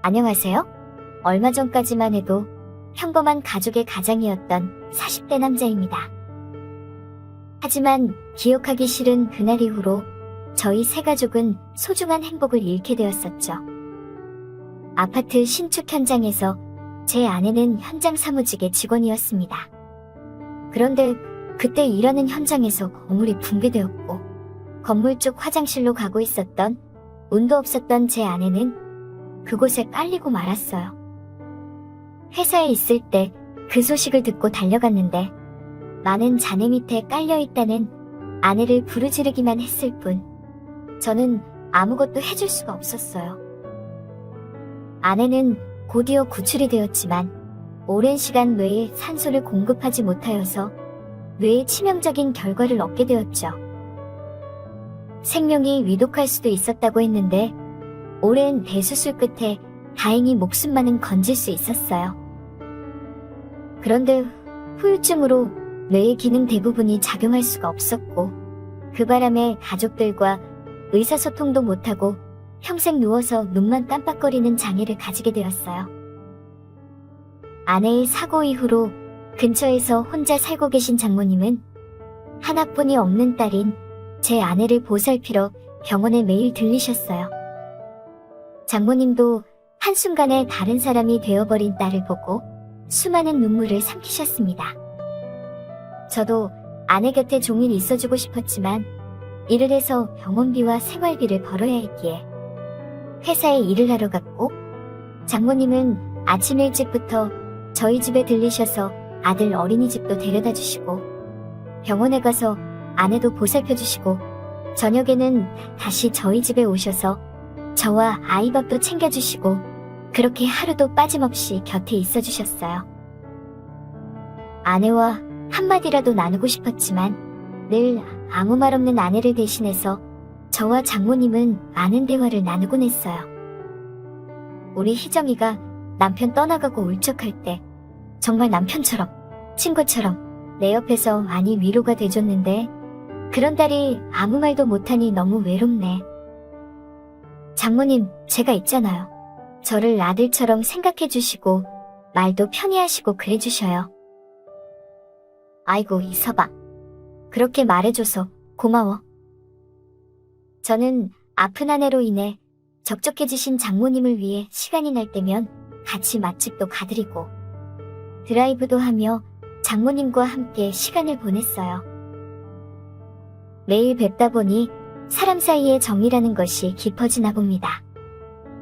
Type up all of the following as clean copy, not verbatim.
안녕하세요? 얼마 전까지만 해도 평범한 가족의 가장이었던 40대 남자입니다. 하지만 기억하기 싫은 그날 이후로 저희 세 가족은 소중한 행복을 잃게 되었었죠. 아파트 신축 현장에서 제 아내는 현장 사무직의 직원이었습니다. 그런데 그때 일하는 현장에서 건물이 붕괴되었고 건물 쪽 화장실로 가고 있었던 운도 없었던 제 아내는 그곳에 깔리고 말았어요. 회사에 있을 때 그 소식을 듣고 달려갔는데 많은 잔해 밑에 깔려있다는 아내를 부르지르기만 했을 뿐 저는 아무것도 해줄 수가 없었어요. 아내는 곧이어 구출이 되었지만 오랜 시간 뇌에 산소를 공급하지 못하여서 뇌에 치명적인 결과를 얻게 되었죠. 생명이 위독할 수도 있었다고 했는데 오랜 대수술 끝에 다행히 목숨만은 건질 수 있었어요. 그런데 후유증으로 뇌의 기능 대부분이 작용할 수가 없었고 그 바람에 가족들과 의사소통도 못하고 평생 누워서 눈만 깜빡거리는 장애를 가지게 되었어요. 아내의 사고 이후로 근처에서 혼자 살고 계신 장모님은 하나뿐이 없는 딸인 제 아내를 보살피러 병원에 매일 들리셨어요. 장모님도 한순간에 다른 사람이 되어버린 딸을 보고 수많은 눈물을 삼키셨습니다. 저도 아내 곁에 종일 있어주고 싶었지만 일을 해서 병원비와 생활비를 벌어야 했기에 회사에 일을 하러 갔고 장모님은 아침 일찍부터 저희 집에 들리셔서 아들 어린이집도 데려다 주시고 병원에 가서 아내도 보살펴 주시고 저녁에는 다시 저희 집에 오셔서 저와 아이 밥도 챙겨주시고 그렇게 하루도 빠짐없이 곁에 있어 주셨어요. 아내와 한마디라도 나누고 싶었지만 늘 아무 말 없는 아내를 대신해서 저와 장모님은 많은 대화를 나누곤 했어요. 우리 희정이가 남편 떠나가고 울적할 때 정말 남편처럼 친구처럼 내 옆에서 많이 위로가 돼줬는데 그런 딸이 아무 말도 못하니 너무 외롭네. 장모님, 제가 있잖아요. 저를 아들처럼 생각해주시고 말도 편히 하시고 그래주셔요. 아이고 이서방, 그렇게 말해줘서 고마워. 저는 아픈 아내로 인해 적적해지신 장모님을 위해 시간이 날 때면 같이 맛집도 가드리고 드라이브도 하며 장모님과 함께 시간을 보냈어요. 매일 뵙다 보니 사람 사이의 정이라는 것이 깊어지나 봅니다.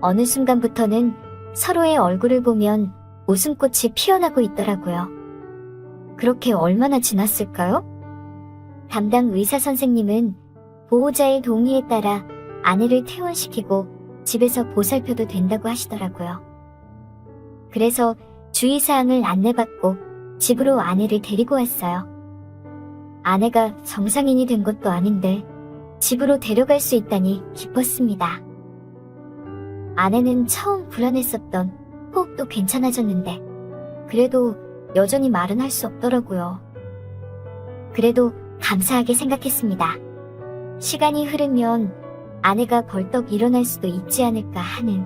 어느 순간부터는 서로의 얼굴을 보면 웃음꽃이 피어나고 있더라고요. 그렇게 얼마나 지났을까요? 담당 의사 선생님은 보호자의 동의에 따라 아내를 퇴원시키고 집에서 보살펴도 된다고 하시더라고요. 그래서 주의사항을 안내받고 집으로 아내를 데리고 왔어요. 아내가 정상인이 된 것도 아닌데 집으로 데려갈 수 있다니 기뻤습니다. 아내는 처음 불안했었던 호흡도 괜찮아졌는데 그래도 여전히 말은 할 수 없더라고요. 그래도 감사하게 생각했습니다. 시간이 흐르면 아내가 벌떡 일어날 수도 있지 않을까 하는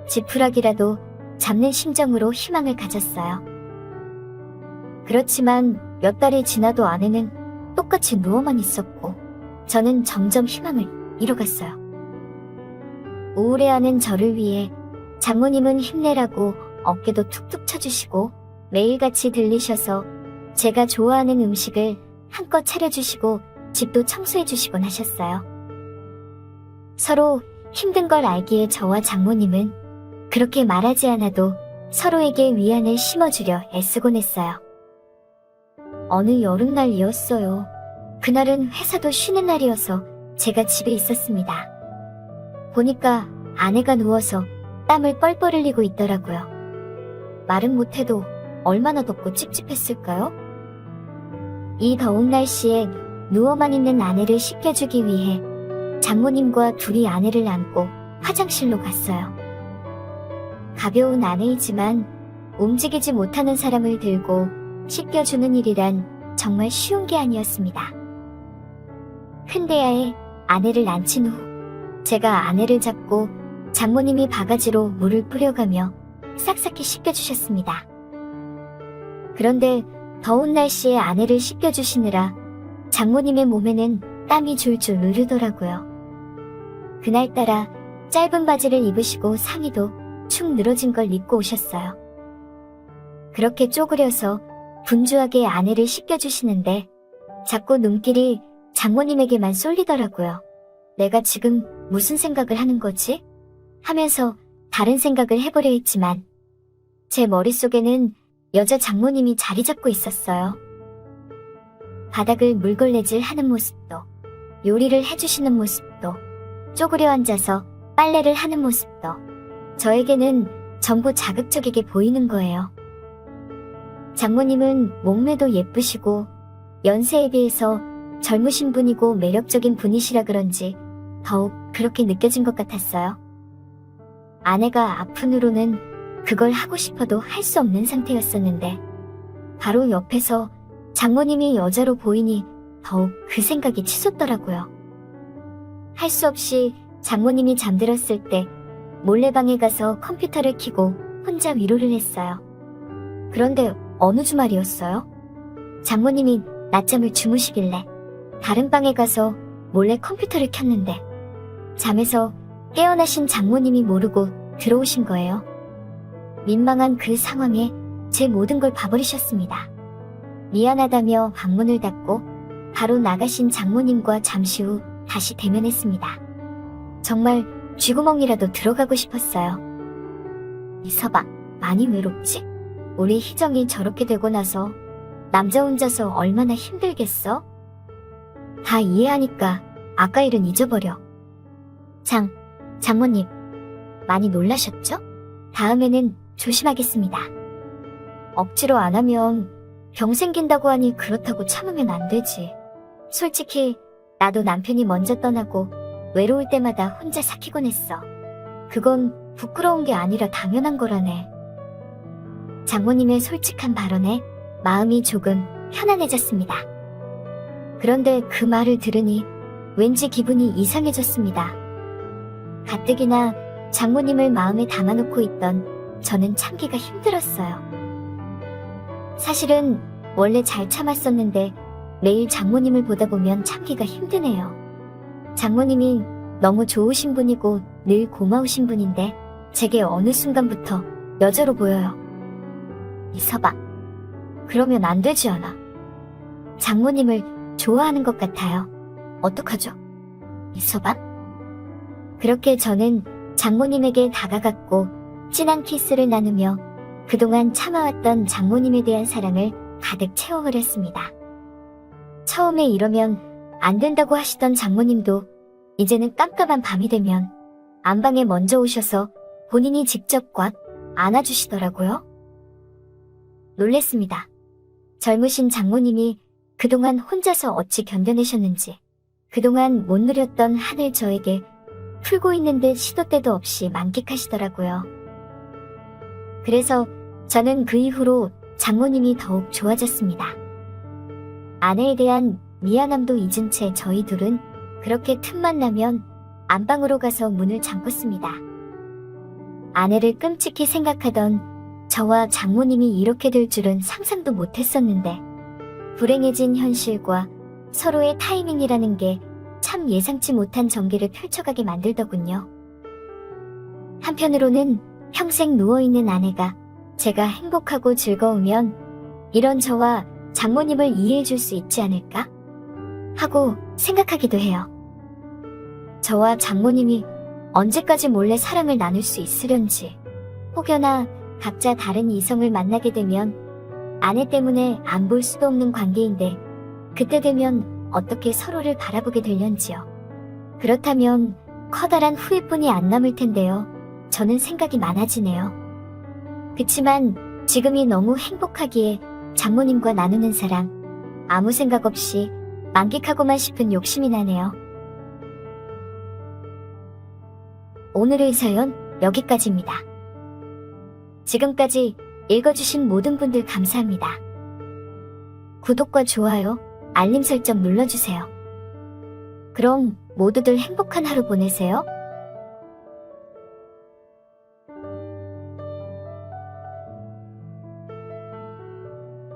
지푸라기라도 잡는 심정으로 희망을 가졌어요. 그렇지만 몇 달이 지나도 아내는 똑같이 누워만 있었고 저는 점점 희망을 잃어갔어요. 우울해하는 저를 위해 장모님은 힘내라고 어깨도 툭툭 쳐주시고 매일같이 들리셔서 제가 좋아하는 음식을 한껏 차려주시고 집도 청소해주시곤 하셨어요. 서로 힘든 걸 알기에 저와 장모님은 그렇게 말하지 않아도 서로에게 위안을 심어주려 애쓰곤 했어요. 어느 여름날이었어요. 그날은 회사도 쉬는 날이어서 제가 집에 있었습니다. 보니까 아내가 누워서 땀을 뻘뻘 흘리고 있더라고요. 말은 못해도 얼마나 덥고 찝찝했을까요? 이 더운 날씨에 누워만 있는 아내를 씻겨주기 위해 장모님과 둘이 아내를 안고 화장실로 갔어요. 가벼운 아내이지만 움직이지 못하는 사람을 들고 씻겨주는 일이란 정말 쉬운 게 아니었습니다. 큰 대야에 아내를 앉힌 후 제가 아내를 잡고 장모님이 바가지로 물을 뿌려가며 싹싹이 씻겨주셨습니다. 그런데 더운 날씨에 아내를 씻겨주시느라 장모님의 몸에는 땀이 줄줄 흐르더라고요. 그날따라 짧은 바지를 입으시고 상의도 축 늘어진 걸 입고 오셨어요. 그렇게 쪼그려서 분주하게 아내를 씻겨주시는데 자꾸 눈길이 장모님에게만 쏠리더라고요. 내가 지금 무슨 생각을 하는 거지? 하면서 다른 생각을 해보려 했지만 제 머릿속에는 여자 장모님이 자리 잡고 있었어요. 바닥을 물걸레질 하는 모습도, 요리를 해주시는 모습도, 쪼그려 앉아서 빨래를 하는 모습도 저에게는 전부 자극적이게 보이는 거예요. 장모님은 몸매도 예쁘시고 연세에 비해서 젊으신 분이고 매력적인 분이시라 그런지 더욱 그렇게 느껴진 것 같았어요. 아내가 아픈 후로는 그걸 하고 싶어도 할 수 없는 상태였었는데 바로 옆에서 장모님이 여자로 보이니 더욱 그 생각이 치솟더라고요. 할 수 없이 장모님이 잠들었을 때 몰래 방에 가서 컴퓨터를 켜고 혼자 위로를 했어요. 그런데 어느 주말이었어요? 장모님이 낮잠을 주무시길래 다른 방에 가서 몰래 컴퓨터를 켰는데 잠에서 깨어나신 장모님이 모르고 들어오신 거예요. 민망한 그 상황에 제 모든 걸 봐버리셨습니다. 미안하다며 방문을 닫고 바로 나가신 장모님과 잠시 후 다시 대면했습니다. 정말 쥐구멍이라도 들어가고 싶었어요. 이서방, 많이 외롭지? 우리 희정이 저렇게 되고 나서 남자 혼자서 얼마나 힘들겠어? 다 이해하니까 아까 일은 잊어버려. 장모님, 많이 놀라셨죠? 다음에는 조심하겠습니다. 억지로 안 하면 병 생긴다고 하니 그렇다고 참으면 안 되지. 솔직히 나도 남편이 먼저 떠나고 외로울 때마다 혼자 삭히곤 했어. 그건 부끄러운 게 아니라 당연한 거라네. 장모님의 솔직한 발언에 마음이 조금 편안해졌습니다. 그런데 그 말을 들으니 왠지 기분이 이상해졌습니다. 가뜩이나 장모님을 마음에 담아놓고 있던 저는 참기가 힘들었어요. 사실은 원래 잘 참았었는데 매일 장모님을 보다 보면 참기가 힘드네요. 장모님이 너무 좋으신 분이고 늘 고마우신 분인데 제게 어느 순간부터 여자로 보여요. 이서방, 그러면 안 되지 않아? 장모님을 좋아하는 것 같아요. 어떡하죠? 이서방? 그렇게 저는 장모님에게 다가갔고 진한 키스를 나누며 그동안 참아왔던 장모님에 대한 사랑을 가득 채워버렸습니다. 처음에 이러면 안 된다고 하시던 장모님도 이제는 깜깜한 밤이 되면 안방에 먼저 오셔서 본인이 직접 꽉 안아주시더라고요. 놀랬습니다. 젊으신 장모님이 그동안 혼자서 어찌 견뎌내셨는지, 그동안 못 누렸던 한을 저에게 풀고 있는 듯 시도 때도 없이 만끽하시더라고요. 그래서 저는 그 이후로 장모님이 더욱 좋아졌습니다. 아내에 대한 미안함도 잊은 채 저희 둘은 그렇게 틈만 나면 안방으로 가서 문을 잠궜습니다. 아내를 끔찍히 생각하던 저와 장모님이 이렇게 될 줄은 상상도 못했었는데 불행해진 현실과 서로의 타이밍이라는 게 참 예상치 못한 전개를 펼쳐가게 만들더군요. 한편으로는 평생 누워있는 아내가 제가 행복하고 즐거우면 이런 저와 장모님을 이해해줄 수 있지 않을까? 하고 생각하기도 해요. 저와 장모님이 언제까지 몰래 사랑을 나눌 수 있으련지, 혹여나 각자 다른 이성을 만나게 되면 아내 때문에 안 볼 수도 없는 관계인데 그때 되면 어떻게 서로를 바라보게 될련지요. 그렇다면 커다란 후회뿐이 안 남을 텐데요. 저는 생각이 많아지네요. 그치만 지금이 너무 행복하기에 장모님과 나누는 사랑, 아무 생각 없이 만끽하고만 싶은 욕심이 나네요. 오늘의 사연 여기까지입니다. 지금까지 읽어주신 모든 분들 감사합니다. 구독과 좋아요, 알림 설정 눌러주세요. 그럼 모두들 행복한 하루 보내세요.